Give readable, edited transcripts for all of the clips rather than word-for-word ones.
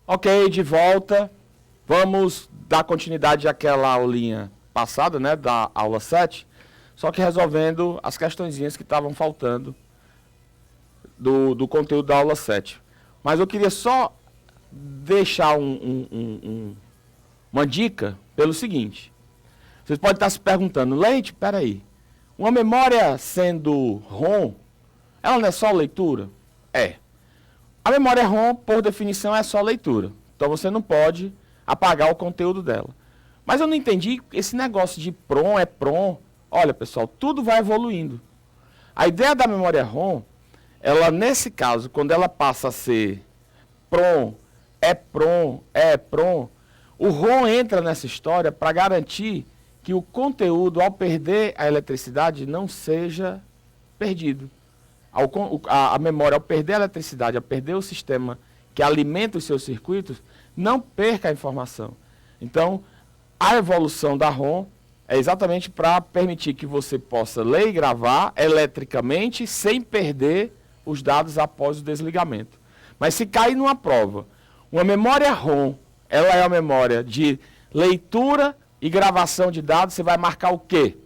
Ok, de volta. Vamos dar continuidade àquela aulinha passada, né, da aula 7, só que resolvendo as questõezinhas que estavam faltando do conteúdo da aula 7. Mas eu queria só deixar uma dica pelo seguinte. Vocês podem estar se perguntando, Leite, peraí, uma memória sendo ROM, ela não é só leitura? É. A memória ROM, por definição, é só leitura. Então você não pode apagar o conteúdo dela. Mas eu não entendi esse negócio de PROM é PROM. Olha, pessoal, tudo vai evoluindo. A ideia da memória ROM, ela nesse caso, quando ela passa a ser PROM, o ROM entra nessa história para garantir que o conteúdo, ao perder a eletricidade, não seja perdido. A memória, ao perder a eletricidade, ao perder o sistema que alimenta os seus circuitos, não perca a informação. Então, a evolução da ROM é exatamente para permitir que você possa ler e gravar eletricamente sem perder os dados após o desligamento. Mas se cair numa prova, uma memória ROM, ela é a memória de leitura e gravação de dados, você vai marcar o quê?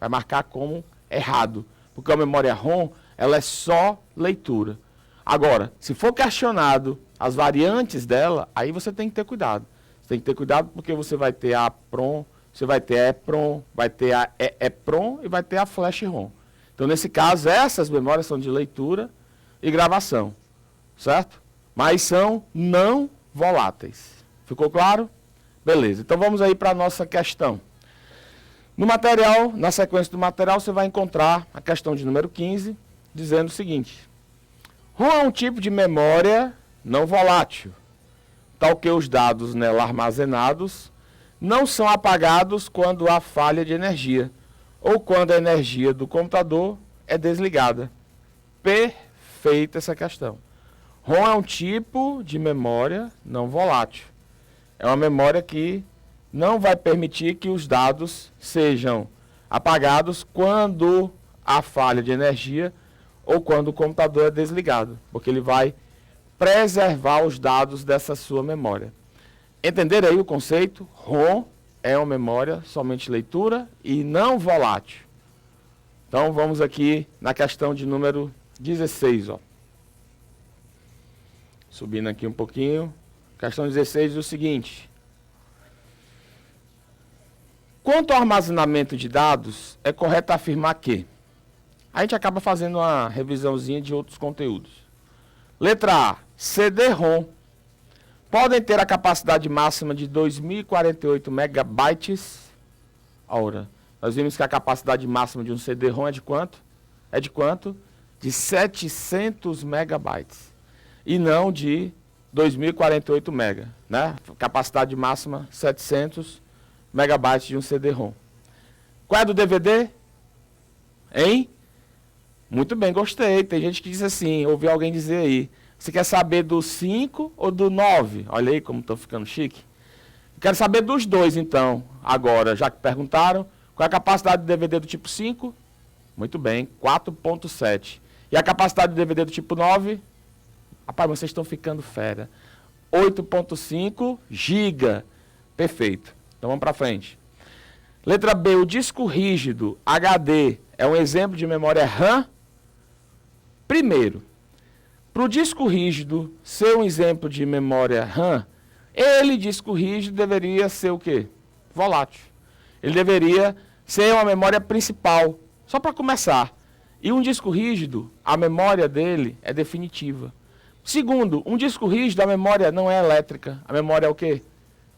Vai marcar como errado, porque a memória ROM, ela é só leitura. Agora, se for questionado as variantes dela, aí você tem que ter cuidado. Você tem que ter cuidado porque você vai ter a PROM, você vai ter a EPROM, vai ter a EEPROM e vai ter a Flash ROM. Então, nesse caso, essas memórias são de leitura e gravação, certo? Mas são não voláteis. Ficou claro? Beleza. Então, vamos aí para a nossa questão. No material, na sequência do material, você vai encontrar a questão de número 15, dizendo o seguinte. ROM é um tipo de memória não volátil, tal que os dados nela armazenados não são apagados quando há falha de energia ou quando a energia do computador é desligada. Perfeita essa questão. ROM é um tipo de memória não volátil. É uma memória que não vai permitir que os dados sejam apagados quando há falha de energia ou quando o computador é desligado, porque ele vai preservar os dados dessa sua memória. Entenderam aí o conceito? ROM é uma memória somente leitura e não volátil. Então vamos aqui na questão de número 16. Ó. Subindo aqui um pouquinho. Questão 16 diz o seguinte. Quanto ao armazenamento de dados, é correto afirmar que a gente acaba fazendo uma revisãozinha de outros conteúdos. Letra A. CD-ROM podem ter a capacidade máxima de 2048 megabytes. Ora, nós vimos que a capacidade máxima de um CD-ROM é de quanto? É de quanto? De 700 megabytes. E não de 2048 mega, né? Capacidade máxima 700 megabytes de um CD-ROM. Qual é do DVD? Hein? Muito bem, gostei. Tem gente que diz assim, ouvi alguém dizer aí, você quer saber do 5 ou do 9? Olha aí como estou ficando chique. Quero saber dos dois, então, agora, já que perguntaram. Qual é a capacidade do DVD do tipo 5? Muito bem, 4.7. E a capacidade do DVD do tipo 9? Rapaz, vocês estão ficando fera. 8.5 GB. Perfeito. Então vamos para frente. Letra B, o disco rígido HD é um exemplo de memória RAM? Primeiro, para o disco rígido ser um exemplo de memória RAM, ele, disco rígido, deveria ser o quê? Volátil. Ele deveria ser uma memória principal, só para começar. E um disco rígido, a memória dele é definitiva. Segundo, um disco rígido, a memória não é elétrica. A memória é o quê?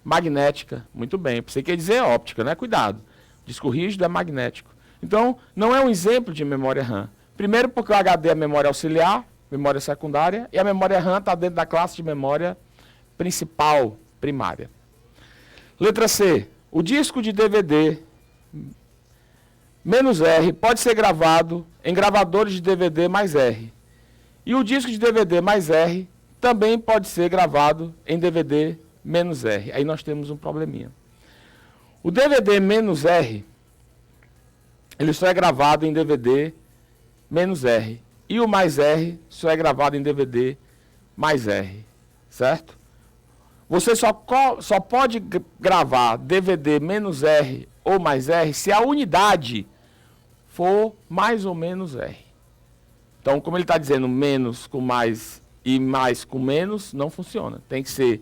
Magnética. Muito bem. Você quer dizer óptica, né? Cuidado. Disco rígido é magnético. Então, não é um exemplo de memória RAM. Primeiro porque o HD é memória auxiliar, memória secundária, e a memória RAM está dentro da classe de memória principal, primária. Letra C. O disco de DVD -R pode ser gravado em gravadores de DVD mais R. E o disco de DVD mais R também pode ser gravado em DVD menos R. Aí nós temos um probleminha. O DVD menos R, ele só é gravado em DVD menos R. E o mais R só é gravado em DVD mais R. Certo? Você só pode gravar DVD menos R ou mais R se a unidade for mais ou menos R. Então, como ele está dizendo menos com mais e mais com menos, não funciona. Tem que ser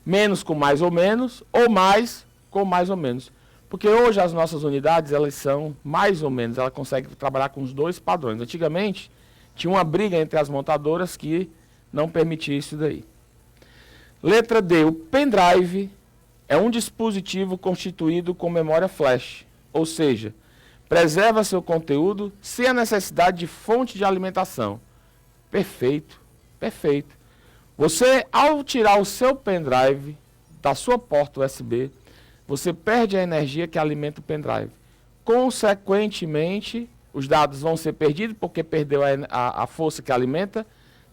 menos com mais ou menos, ou mais com mais ou menos. Porque hoje as nossas unidades, elas são mais ou menos, ela consegue trabalhar com os dois padrões. Antigamente, tinha uma briga entre as montadoras que não permitia isso daí. Letra D, o pendrive é um dispositivo constituído com memória flash, ou seja, preserva seu conteúdo sem a necessidade de fonte de alimentação. Perfeito, perfeito. Você, ao tirar o seu pendrive da sua porta USB, você perde a energia que alimenta o pendrive. Consequentemente, os dados vão ser perdidos porque perdeu a força que alimenta.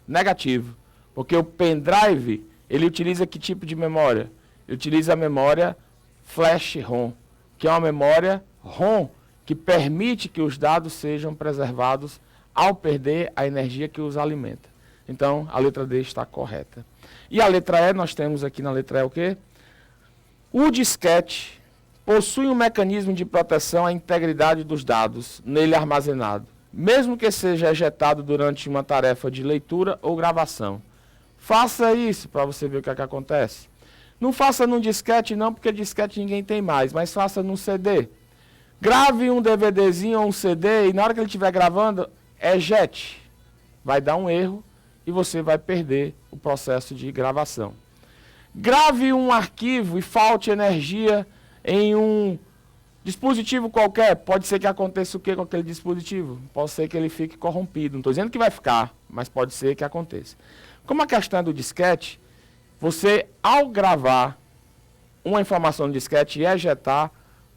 Negativo. Porque o pendrive, ele utiliza que tipo de memória? Ele utiliza a memória flash ROM, que é uma memória ROM que permite que os dados sejam preservados ao perder a energia que os alimenta. Então, a letra D está correta. E a letra E, nós temos aqui na letra E o quê? O disquete possui um mecanismo de proteção à integridade dos dados nele armazenado, mesmo que seja ejetado durante uma tarefa de leitura ou gravação. Faça isso para você ver o que acontece. Não faça num disquete não, porque disquete ninguém tem mais, mas faça num CD. Grave um DVDzinho ou um CD e na hora que ele estiver gravando, ejete. Vai dar um erro e você vai perder o processo de gravação. Grave um arquivo e falte energia em um dispositivo qualquer. Pode ser que aconteça o que com aquele dispositivo? Pode ser que ele fique corrompido. Não estou dizendo que vai ficar, mas pode ser que aconteça. Como a questão do disquete, você, ao gravar uma informação no disquete e ejetar,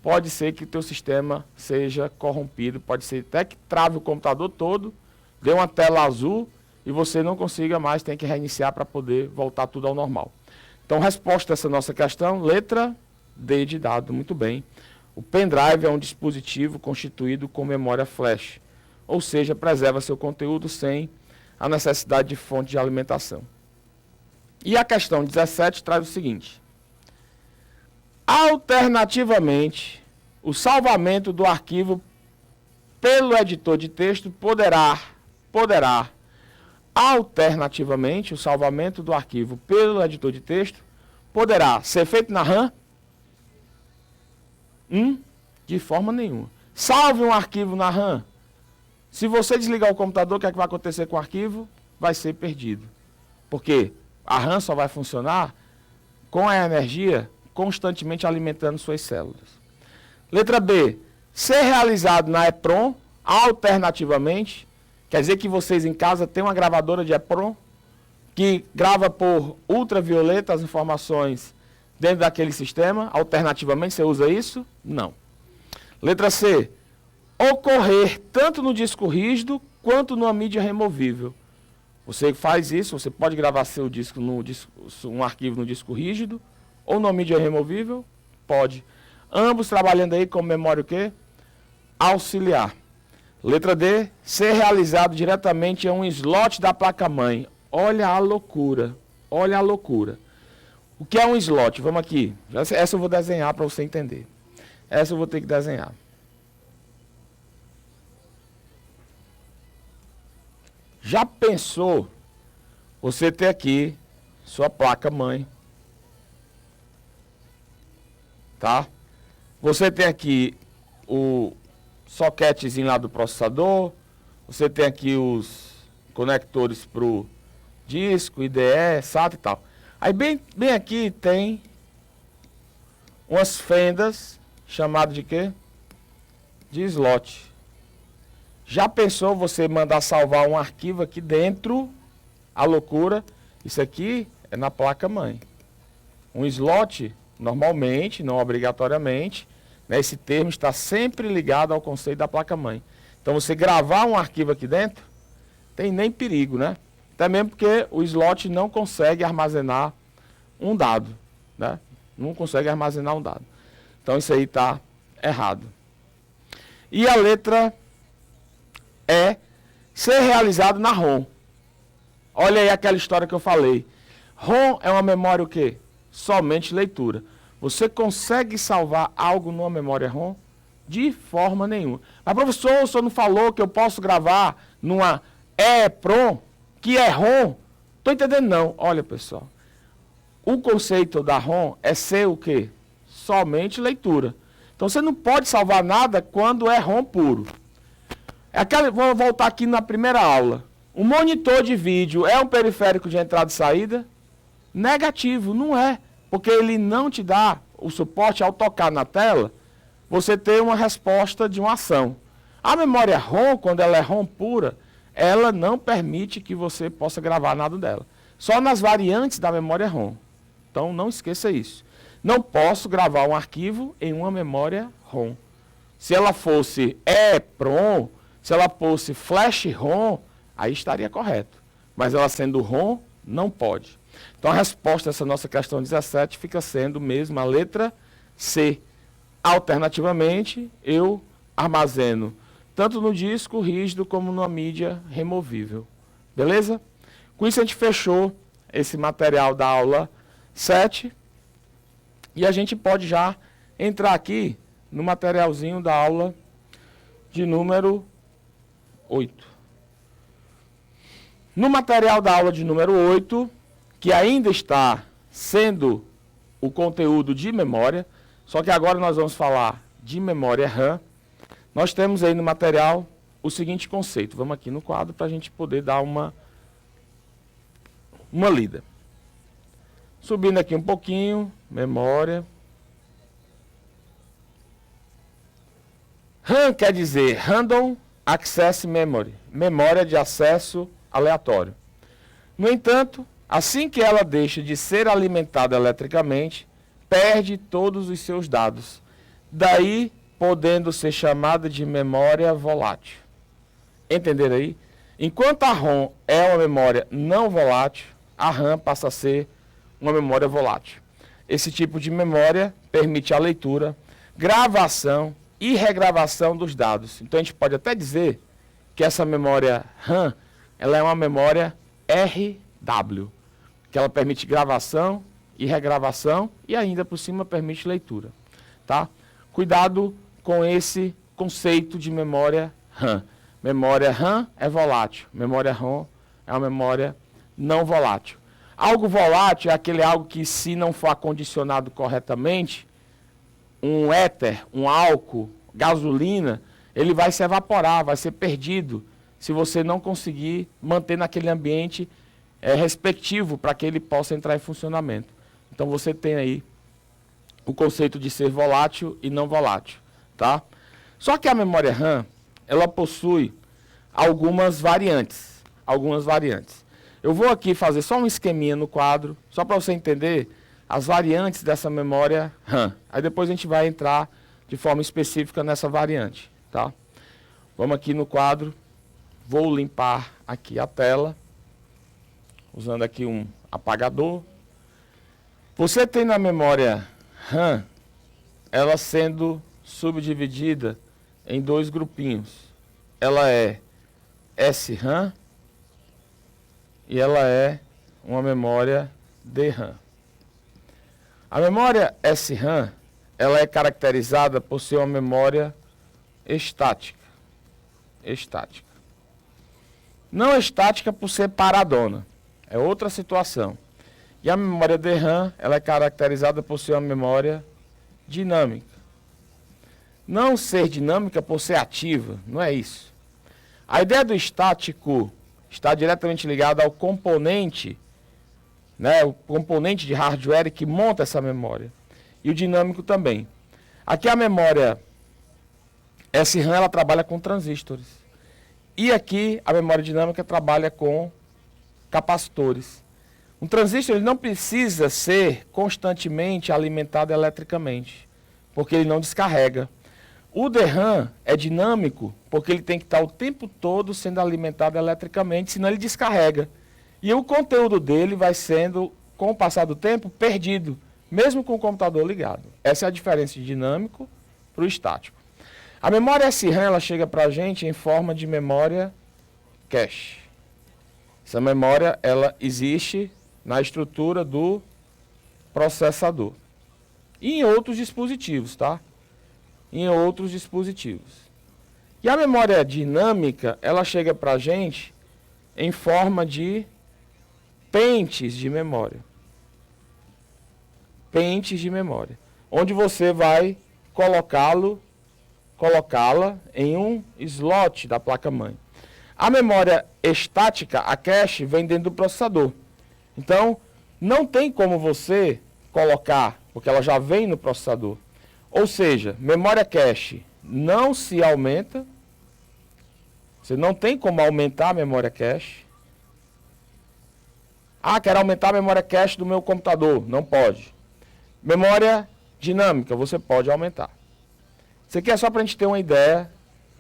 pode ser que o teu sistema seja corrompido. Pode ser até que trave o computador todo, dê uma tela azul e você não consiga mais, tem que reiniciar para poder voltar tudo ao normal. Então, resposta a essa nossa questão, letra D de dado, muito bem. O pendrive é um dispositivo constituído com memória flash, ou seja, preserva seu conteúdo sem a necessidade de fonte de alimentação. E a questão 17 traz o seguinte. Alternativamente, o salvamento do arquivo pelo editor de texto alternativamente, o salvamento do arquivo pelo editor de texto poderá ser feito na RAM? De forma nenhuma. Salve um arquivo na RAM. Se você desligar o computador, o que é que vai acontecer com o arquivo? Vai ser perdido. Porque a RAM só vai funcionar com a energia constantemente alimentando suas células. Letra B. Ser realizado na EPROM alternativamente. Quer dizer que vocês em casa têm uma gravadora de EPROM que grava por ultravioleta as informações dentro daquele sistema. Alternativamente, você usa isso? Não. Letra C. Ocorrer tanto no disco rígido quanto numa mídia removível. Você faz isso, você pode gravar seu disco um arquivo no disco rígido ou numa mídia removível? Pode. Ambos trabalhando aí com memória o quê? Auxiliar. Letra D, ser realizado diretamente em um slot da placa-mãe. Olha a loucura, olha a loucura. O que é um slot? Vamos aqui. Essa eu vou desenhar para você entender. Essa eu vou ter que desenhar. Já pensou você ter aqui sua placa-mãe? Tá? Você tem aqui o soquetezinho lá do processador, você tem aqui os conectores para o disco, IDE, SATA e tal. Aí bem aqui tem umas fendas, chamadas de quê? De slot. Já pensou você mandar salvar um arquivo aqui dentro? A loucura, isso aqui é na placa-mãe. Um slot, normalmente, não obrigatoriamente, esse termo está sempre ligado ao conceito da placa-mãe. Então, você gravar um arquivo aqui dentro, tem nem perigo, né? Até mesmo porque o slot não consegue armazenar um dado, né? Não consegue armazenar um dado. Então, isso aí está errado. E a letra E, ser realizado na ROM. Olha aí aquela história que eu falei. ROM é uma memória o quê? somente leitura. Você consegue salvar algo numa memória ROM? De forma nenhuma. Mas, professor, o senhor não falou que eu posso gravar numa EEPROM, que é ROM? Estou entendendo, não. Olha, pessoal, o conceito da ROM é ser o quê? Somente leitura. Então, você não pode salvar nada quando é ROM puro. Vou voltar aqui na primeira aula. O monitor de vídeo é um periférico de entrada e saída? Negativo, não é. Porque ele não te dá o suporte ao tocar na tela, você ter uma resposta de uma ação. A memória ROM, quando ela é ROM pura, ela não permite que você possa gravar nada dela. Só nas variantes da memória ROM. Então, não esqueça isso. Não posso gravar um arquivo em uma memória ROM. Se ela fosse EEPROM, se ela fosse Flash ROM, aí estaria correto. Mas ela sendo ROM, não pode. Então, a resposta a essa nossa questão 17 fica sendo mesmo a letra C. Alternativamente, eu armazeno tanto no disco rígido como numa mídia removível. Beleza? Com isso, a gente fechou esse material da aula 7. E a gente pode já entrar aqui no materialzinho da aula de número 8. No material da aula de número 8, que ainda está sendo o conteúdo de memória, só que agora nós vamos falar de memória RAM, nós temos aí no material o seguinte conceito. Vamos aqui no quadro para a gente poder dar uma lida. Subindo aqui um pouquinho, memória. RAM quer dizer Random Access Memory, memória de acesso aleatório. No entanto, assim que ela deixa de ser alimentada eletricamente, perde todos os seus dados. Daí, podendo ser chamada de memória volátil. Entenderam aí? Enquanto a ROM é uma memória não volátil, a RAM passa a ser uma memória volátil. Esse tipo de memória permite a leitura, gravação e regravação dos dados. Então, a gente pode até dizer que essa memória RAM, ela é uma memória RW, que ela permite gravação e regravação e ainda por cima permite leitura, tá? Cuidado com esse conceito de memória RAM. Memória RAM é volátil, memória ROM é uma memória não volátil. Algo volátil é aquele algo que, se não for acondicionado corretamente, um éter, um álcool, gasolina, ele vai se evaporar, vai ser perdido, se você não conseguir manter naquele ambiente respectivo para que ele possa entrar em funcionamento. Então, você tem aí o conceito de ser volátil e não volátil, tá? Só que a memória RAM, ela possui algumas variantes. Eu vou aqui fazer só um esqueminha no quadro, só para você entender as variantes dessa memória RAM. Aí depois a gente vai entrar de forma específica nessa variante, tá? Vamos aqui no quadro, vou limpar aqui a tela, usando aqui um apagador. Você tem na memória RAM, ela sendo subdividida em dois grupinhos. Ela é SRAM e ela é uma memória DRAM. A memória SRAM, ela é caracterizada por ser uma memória estática. Não estática por ser paradona, é outra situação. E a memória DRAM, ela é caracterizada por ser uma memória dinâmica. Não ser dinâmica por ser ativa, não é isso. A ideia do estático está diretamente ligada ao componente, né, o componente de hardware que monta essa memória. E o dinâmico também. Aqui a memória SRAM, ela trabalha com transistores. E aqui a memória dinâmica trabalha com capacitores. Um transistor, ele não precisa ser constantemente alimentado eletricamente, porque ele não descarrega. O DRAM é dinâmico porque ele tem que estar o tempo todo sendo alimentado eletricamente, senão ele descarrega. E o conteúdo dele vai sendo, com o passar do tempo, perdido, mesmo com o computador ligado. Essa é a diferença de dinâmico para o estático. A memória SRAM, ela chega para a gente em forma de memória cache. Essa memória, ela existe na estrutura do processador. E em outros dispositivos, tá? Em outros dispositivos. E a memória dinâmica, ela chega para a gente em forma de pentes de memória. Pentes de memória. Onde você vai colocá-la em um slot da placa-mãe. A memória estática, a cache, vem dentro do processador. Então, não tem como você colocar, porque ela já vem no processador. Ou seja, memória cache não se aumenta. Você não tem como aumentar a memória cache. Ah, quero aumentar a memória cache do meu computador. Não pode. Memória dinâmica, você pode aumentar. Isso aqui é só para a gente ter uma ideia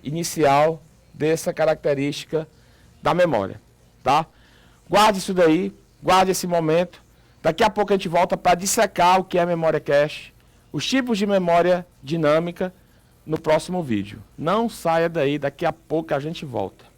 inicial dessa característica da memória, tá? Guarde isso daí, guarde esse momento. Daqui a pouco a gente volta para dissecar o que é memória cache, os tipos de memória dinâmica no próximo vídeo. Não saia daí, daqui a pouco a gente volta.